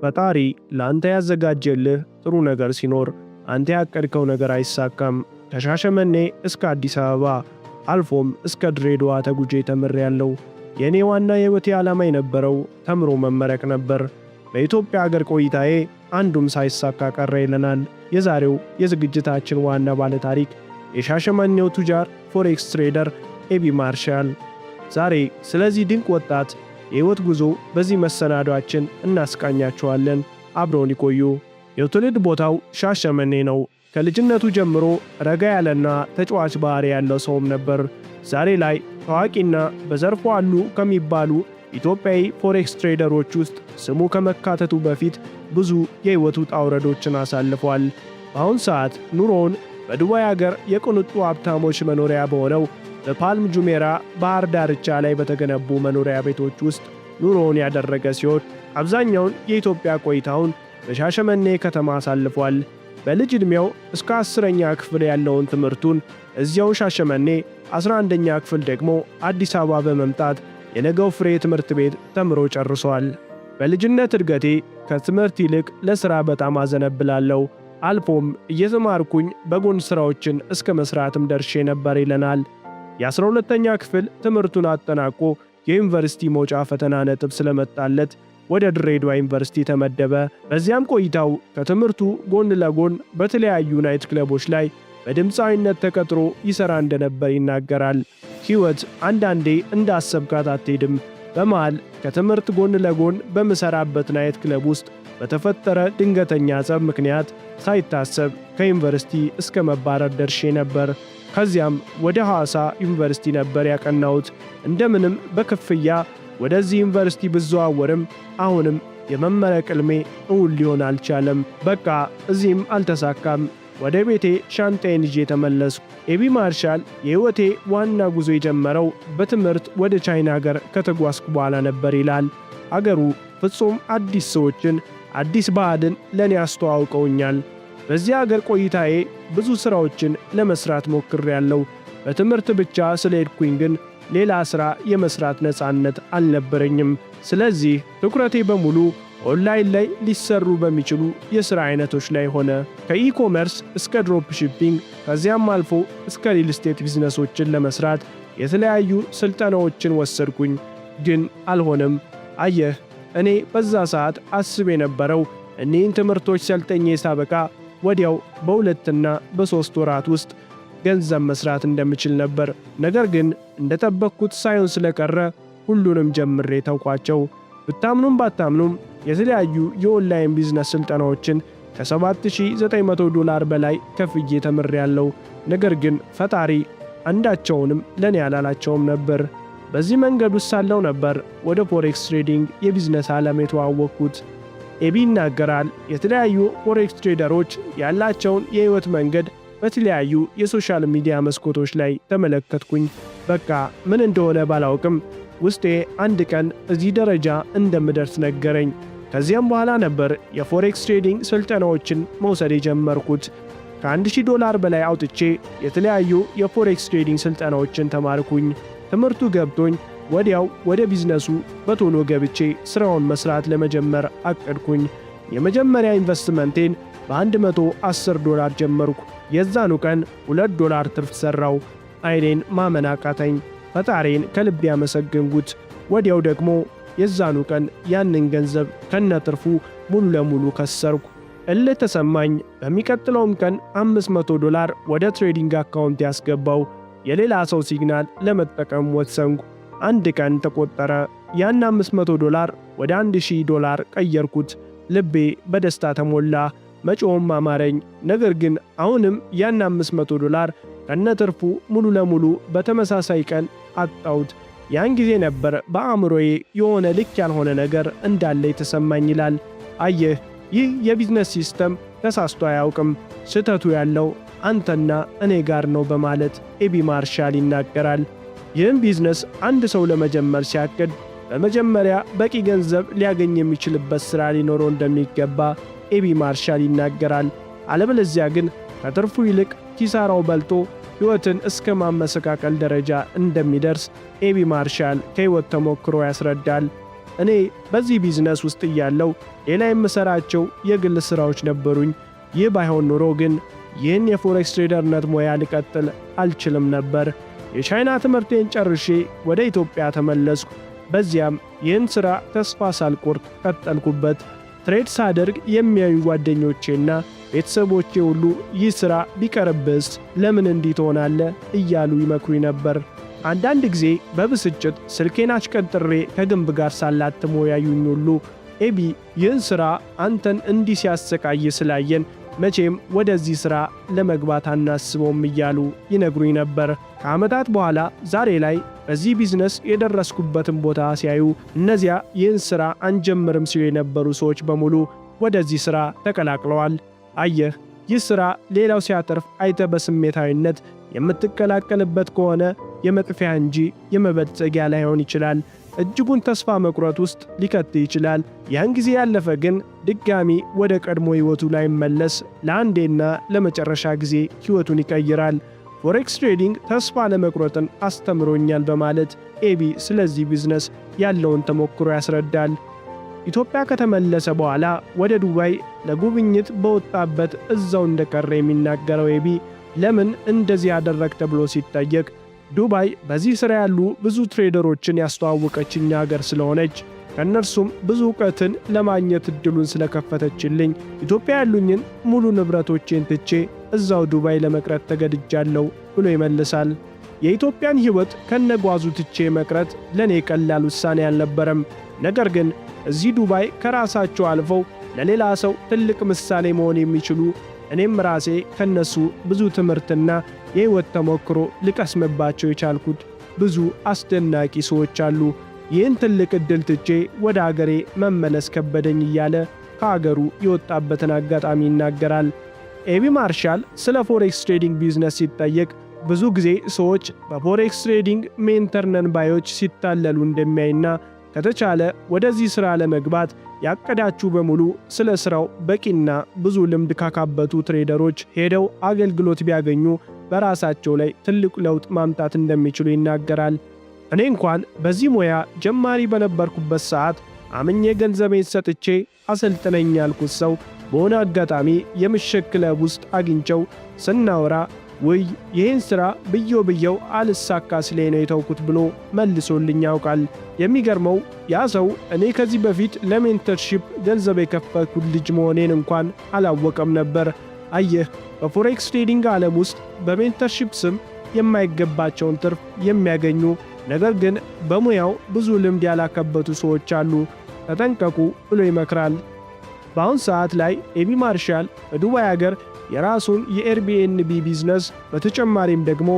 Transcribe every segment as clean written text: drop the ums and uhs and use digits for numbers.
ፈጣሪ ለአንተ ያዘጋጀልህ ጥሩ ነገር ሲኖር አንተ ያቀድከው ነገር አይሳካም። ከሻሸመኔ እስከ አዲስ አበባ አልፎም እስከ ድሬዳዋ ተጉዤ ተምሬያለሁ። የኔ ዋና የህይወቴ ዓላማ የነበረው ተምሮ መመረቅ ነበር። በኢትዮጵያ ሀገር ቆይታዬ አንዱም ሳይሳካ ቀረ ይለናል የዛሬው የዝግጅታችን ዋና ባለ ታሪክ የሻሸመኔው ቱጃር ፎሬክስ ትሬደር ኤቢ ማርሻል። ዛሬ ስለዚህ ድንቅ ወጣት የህይወት ጉዞ በዚህ መሰናዷችን እናስቃኛቸዋለን። አብረውን ይቆዩ። የትውልድ ቦታው ሻሸመኔ ነው። ከልጅነቱ ጀምሮ ረጋ ያለና ተጫዋች ባህሪ ያለው ሰውም ነበር። ዛሬ ላይ ታዋቂና በዘርፉ አሉ ከሚባሉ ኢትዮጵያዊ ፎሬክስ ትሬደሮች ውስጥ ስሙ ከመካተቱ በፊት ብዙ የህይወት ውጣ ውረዶችን አሳልፏል። በአሁን ሰዓት ኑሮውን በዱባይ ሀገር የቅንጡ ሀብታሞች መኖሪያ በሆነው በፓልም ጁሜራ ባህር ዳርቻ ላይ በተገነቡ መኖሪያ ቤቶች ውስጥ ኑሮውን ያደረገ ሲሆን አብዛኛውን የኢትዮጵያ ቆይታውን በሻሸመኔ ከተማ አሳልፏል። በልጅ ዕድሜው እስከ 10ኛ ክፍል ያለውን ትምህርቱን እዚያው ሻሸመኔ፣ 11ኛ ክፍል ደግሞ አዲስ አበባ በመምጣት የነገው ፍሬ ትምህርት ቤት ተምሮ ጨርሷል። በልጅነት እድገቴ ከትምህርት ይልቅ ለሥራ በጣም አዘነብላለሁ። አልፎም እየተማርኩኝ በጎን ሥራዎችን እስከ መሥራትም ደርሼ ነበር ይለናል። የ12ኛ ክፍል ትምህርቱን አጠናቆ የዩኒቨርሲቲ መውጫ ፈተና ነጥብ ስለመጣለት ወደ ድሬዳዋ ዩኒቨርሲቲ ተመደበ። በዚያም ቆይታው ከትምህርቱ ጎን ለጎን በተለያዩ ናይት ክለቦች ላይ በድምፃዊነት ተቀጥሮ ይሠራ እንደነበር ይናገራል። ሕይወት አንዳንዴ እንዳሰብካት አትሄድም። በመሃል ከትምህርት ጎን ለጎን በምሠራበት ናይት ክለብ ውስጥ በተፈጠረ ድንገተኛ ጸብ ምክንያት ሳይታሰብ ከዩኒቨርሲቲ እስከ መባረር ደርሼ ነበር። ከዚያም ወደ ሐዋሳ ዩኒቨርሲቲ ነበር ያቀናሁት። እንደምንም በክፍያ ወደዚህ ዩኒቨርሲቲ ብዘዋወርም አሁንም የመመረቅ ሕልሜ እውን ሊሆን አልቻለም። በቃ እዚህም አልተሳካም። ወደ ቤቴ ሻንጣዬን ይዤ ተመለስኩ። ኤቢ ማርሻል የሕይወቴ ዋና ጉዞ የጀመረው በትምህርት ወደ ቻይና ሀገር ከተጓዝኩ በኋላ ነበር ይላል። አገሩ ፍጹም አዲስ ሰዎችን፣ አዲስ ባህልን ለእኔ አስተዋውቀውኛል። በዚያ አገር ቆይታዬ ብዙ ሥራዎችን ለመሥራት ሞክሬያለሁ። በትምህርት ብቻ ስለሄድኩኝ ግን ሌላ ሥራ የመሥራት ነፃነት አልነበረኝም። ስለዚህ ትኩረቴ በሙሉ ኦንላይን ላይ ሊሰሩ በሚችሉ የሥራ አይነቶች ላይ ሆነ። ከኢኮመርስ እስከ ድሮፕ ሺፒንግ ከዚያም አልፎ እስከ ሪል ስቴት ቢዝነሶችን ለመሥራት የተለያዩ ሥልጠናዎችን ወሰድኩኝ። ግን አልሆነም። አየህ፣ እኔ በዛ ሰዓት አስብ የነበረው እኒህን ትምህርቶች ሰልጠኜ ሳበቃ ወዲያው በ2 እና በ3 ወራት ውስጥ ገንዘብ መስራት እንደምችል ነበር። ነገር ግን እንደጠበቅኩት ሳይሆን ስለቀረ ሁሉንም ጀምሬ ተውኳቸው። ብታምኑም ባታምኑም የተለያዩ የኦንላይን ቢዝነስ ስልጠናዎችን $7900 በላይ ከፍዬ ተምሬያለሁ። ነገር ግን ፈጣሪ አንዳቸውንም ለኔ ያላላቸውም ነበር። በዚህ መንገድ ውስጥ ሳለው ነበር ወደ ፎሬክስ ትሬዲንግ የቢዝነስ ዓለም የተዋወቅኩት። ኤቢ ይናገራል። የተለያዩ ፎሬክስ ትሬደሮች ያላቸውን የህይወት መንገድ በተለያዩ የሶሻል ሚዲያ መስኮቶች ላይ ተመለከትኩኝ። በቃ ምን እንደሆነ ባላውቅም ውስጤ አንድ ቀን እዚህ ደረጃ እንደምደርስ ነገረኝ። ከዚያም በኋላ ነበር የፎሬክስ ትሬዲንግ ስልጠናዎችን መውሰድ የጀመርኩት። $1000 በላይ አውጥቼ የተለያዩ የፎሬክስ ትሬዲንግ ስልጠናዎችን ተማርኩኝ። ትምህርቱ ገብቶኝ ወዲያው ወደ ቢዝነሱ በቶሎ ገብቼ ሥራውን መስራት ለመጀመር አቀድኩኝ። የመጀመሪያ ኢንቨስትመንቴን $110 ጀመርኩ። የዛኑ ቀን $2 ትርፍ ሠራው። አይኔን ማመን አቃተኝ። ፈጣሪን ከልብ ያመሰገንኩት። ወዲያው ደግሞ የዛኑ ቀን ያንን ገንዘብ ከነትርፉ ሙሉ ለሙሉ ከሰርኩ። እልህ ተሰማኝ። በሚቀጥለውም ቀን $500 ወደ ትሬዲንግ አካውንት ያስገባው። የሌላ ሰው ሲግናል ለመጠቀም ወሰንኩ። አንድ ቀን ተቆጠረ። ያን $500 ወደ $1000 ቀየርኩት። ልቤ በደስታ ተሞላ። መጮም አማረኝ። ነገር ግን አሁንም ያን $500 ከነትርፉ ሙሉ ለሙሉ በተመሳሳይ ቀን አጣሁት። ያን ጊዜ ነበር በአእምሮዬ የሆነ ልክ ያልሆነ ነገር እንዳለ የተሰማኝ ይላል። አየህ፣ ይህ የቢዝነስ ሲስተም ተሳስቶ አያውቅም። ስህተቱ ያለው አንተና እኔ ጋር ነው በማለት ኤቢ ማርሻል ይናገራል። ይህም ቢዝነስ አንድ ሰው ለመጀመር ሲያቅድ በመጀመሪያ በቂ ገንዘብ ሊያገኝ የሚችልበት ሥራ ሊኖረው እንደሚገባ ኤቢ ማርሻል ይናገራል። አለበለዚያ ግን ከትርፉ ይልቅ ኪሳራው በልጦ ሕይወትን እስከ ማመሰቃቀል ደረጃ እንደሚደርስ ኤቢ ማርሻል ከሕይወት ተሞክሮ ያስረዳል። እኔ በዚህ ቢዝነስ ውስጥ እያለሁ ሌላ የምሰራቸው የግል ሥራዎች ነበሩኝ። ይህ ባይሆን ኖሮ ግን ይህን የፎሬክስ ትሬደርነት ሙያ ልቀጥል አልችልም ነበር። የቻይና ትምህርቴን ጨርሼ ወደ ኢትዮጵያ ተመለስኩ። በዚያም ይህን ሥራ ተስፋ ሳልቆርጥ ቀጠልኩበት። ትሬድ ሳደርግ የሚያዩ ጓደኞቼና ቤተሰቦቼ ሁሉ ይህ ሥራ ቢቀርብስ ለምን እንዲህ ትሆናለህ እያሉ ይመክሩኝ ነበር። አንዳንድ ጊዜ በብስጭት ስልኬን አሽቀንጥሬ ከግንብ ጋር ሳላትሞ ያዩኝ ሁሉ ኤቢ ይህን ሥራ አንተን እንዲህ ሲያሰቃይ ስላየን መቼም ወደዚህ ሥራ ለመግባት አናስበውም እያሉ ይነግሩኝ ነበር። ከዓመታት በኋላ ዛሬ ላይ በዚህ ቢዝነስ የደረስኩበትን ቦታ ሲያዩ እነዚያ ይህን ሥራ አንጀምርም ሲሉ የነበሩ ሰዎች በሙሉ ወደዚህ ሥራ ተቀላቅለዋል። አየህ፣ ይህ ሥራ ሌላው ሲያተርፍ አይተ በስሜታዊነት የምትቀላቀልበት ከሆነ የመጥፊያ እንጂ የመበልጸጊያ ላይሆን ይችላል። እጅጉን ተስፋ መቁረጥ ውስጥ ሊከት ይችላል። ያን ጊዜ ያለፈ ግን ድጋሚ ወደ ቀድሞ ሕይወቱ ላይ መለስ ለአንዴና ለመጨረሻ ጊዜ ሕይወቱን ይቀይራል። ፎሬክስ ትሬዲንግ ተስፋ ለመቁረጥን አስተምሮኛል በማለት ኤቢ ስለዚህ ቢዝነስ ያለውን ተሞክሮ ያስረዳል። ኢትዮጵያ ከተመለሰ በኋላ ወደ ዱባይ ለጉብኝት በወጣበት እዛው እንደቀረ የሚናገረው ኤቢ ለምን እንደዚህ ያደረግ ተብሎ ሲጠየቅ ዱባይ በዚህ ሥራ ያሉ ብዙ ትሬደሮችን ያስተዋወቀችኝ ሀገር ስለሆነች ከእነርሱም ብዙ ዕውቀትን ለማግኘት ዕድሉን ስለከፈተችልኝ ኢትዮጵያ ያሉኝን ሙሉ ንብረቶቼን ትቼ እዛው ዱባይ ለመቅረት ተገድጃለሁ ብሎ ይመልሳል። የኢትዮጵያን ሕይወት ከነጓዙ ትቼ መቅረት ለእኔ ቀላል ውሳኔ አልነበረም። ነገር ግን እዚህ ዱባይ ከራሳቸው አልፈው ለሌላ ሰው ትልቅ ምሳሌ መሆን የሚችሉ እኔም ራሴ ከነሱ ብዙ ትምህርትና የሕይወት ተሞክሮ ልቀስምባቸው የቻልኩት ብዙ አስደናቂ ሰዎች አሉ። ይህን ትልቅ ዕድል ትቼ ወደ አገሬ መመለስ ከበደኝ እያለ ከአገሩ የወጣበትን አጋጣሚ ይናገራል። ኤቢ ማርሻል ስለ ፎሬክስ ትሬዲንግ ቢዝነስ ሲጠየቅ ብዙ ጊዜ ሰዎች በፎሬክስ ትሬዲንግ ሜንተር ነን ባዮች ሲታለሉ እንደሚያይና ከተቻለ ወደዚህ ሥራ ለመግባት ያቀዳችሁ በሙሉ ስለ ሥራው በቂና ብዙ ልምድ ካካበቱ ትሬደሮች ሄደው አገልግሎት ቢያገኙ በራሳቸው ላይ ትልቅ ለውጥ ማምጣት እንደሚችሉ ይናገራል። እኔ እንኳን በዚህ ሙያ ጀማሪ በነበርኩበት ሰዓት አምኜ ገንዘቤን ሰጥቼ አሰልጥነኝ ያልኩት ሰው በሆነ አጋጣሚ የምሽት ክለብ ውስጥ አግኝቸው ስናወራ ውይ ይህን ሥራ ብየው አልሳካ ሲለኝ ነው የተውኩት ብሎ መልሶልኝ ያውቃል። የሚገርመው ያ ሰው እኔ ከዚህ በፊት ለሜንተርሺፕ ገንዘብ የከፈልኩት ልጅ መሆኔን እንኳን አላወቀም ነበር። አየህ፣ በፎሬክስ ትሬዲንግ ዓለም ውስጥ በሜንተርሺፕ ስም የማይገባቸውን ትርፍ የሚያገኙ ነገር ግን በሙያው ብዙ ልምድ ያላከበቱ ሰዎች አሉ። ተጠንቀቁ ብሎ ይመክራል። በአሁን ሰዓት ላይ ኤቢ ማርሻል በዱባይ አገር የራሱን የኤርቢኤንቢ ቢዝነስ በተጨማሪም ደግሞ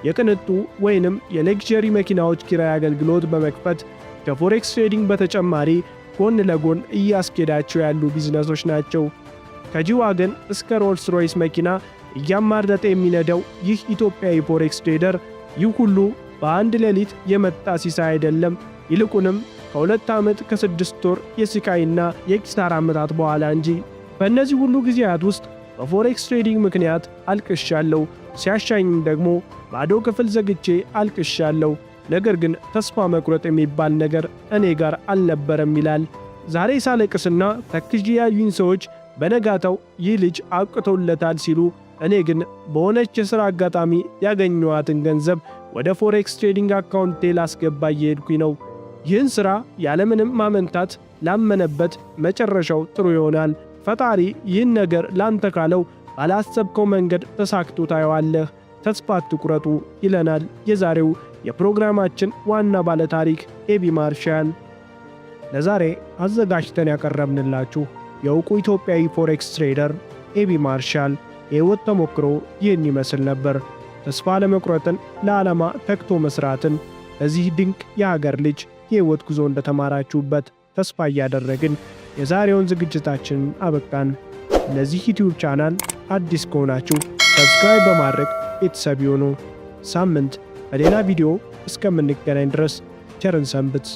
የቅንጡ ወይንም የሌክዠሪ መኪናዎች ኪራይ አገልግሎት በመክፈት ከፎሬክስ ትሬዲንግ በተጨማሪ ጎን ለጎን እያስኬዳቸው ያሉ ቢዝነሶች ናቸው። ከጂዋገን እስከ ሮልስ ሮይስ መኪና እያማረጠ የሚነዳው ይህ ኢትዮጵያዊ ፎሬክስ ትሬደር ይህ ሁሉ በአንድ ሌሊት የመጣ ሲሳይ አይደለም። ይልቁንም ከ2 ዓመት ከ6 ወር የስቃይና የኪሳራ ዓመታት በኋላ እንጂ። በእነዚህ ሁሉ ጊዜያት ውስጥ በፎሬክስ ትሬዲንግ ምክንያት አልቅሻለሁ፣ ሲያሻኝም ደግሞ ባዶ ክፍል ዘግቼ አልቅሻለሁ። ነገር ግን ተስፋ መቁረጥ የሚባል ነገር እኔ ጋር አልነበረም ይላል። ዛሬ ሳለቅስና ተክዤ ያዩኝ ሰዎች በነጋታው ይህ ልጅ አብቅቶለታል ሲሉ፣ እኔ ግን በሆነች የሥራ አጋጣሚ ያገኘኋትን ገንዘብ ወደ ፎሬክስ ትሬዲንግ አካውንቴ ላስገባ እየሄድኩኝ ነው። ይህን ሥራ ያለምንም ማመንታት ላመነበት መጨረሻው ጥሩ ይሆናል። ፈጣሪ ይህን ነገር ላንተ ካለው ባላሰብከው መንገድ ተሳክቶ ታየዋለህ። ተስፋ አትቁረጡ ይለናል የዛሬው የፕሮግራማችን ዋና ባለታሪክ ኤቢ ማርሻል። ለዛሬ አዘጋጅተን ያቀረብንላችሁ የዕውቁ ኢትዮጵያዊ ፎሬክስ ትሬደር ኤቢ ማርሻል የሕይወት ተሞክሮ ይህን ይመስል ነበር። ተስፋ ለመቁረጥን፣ ለዓላማ ተግቶ መሥራትን በዚህ ድንቅ የሀገር ልጅ የሕይወት ጉዞ እንደተማራችሁበት ተስፋ እያደረግን የዛሬውን ዝግጅታችንን አበቃን። ለዚህ ዩቲዩብ ቻናል አዲስ ከሆናችሁ ሰብስክራይብ በማድረግ ቤተሰብ ይሁኑ። ሳምንት በሌላ ቪዲዮ እስከምንገናኝ ድረስ ቸርን ሰንብት።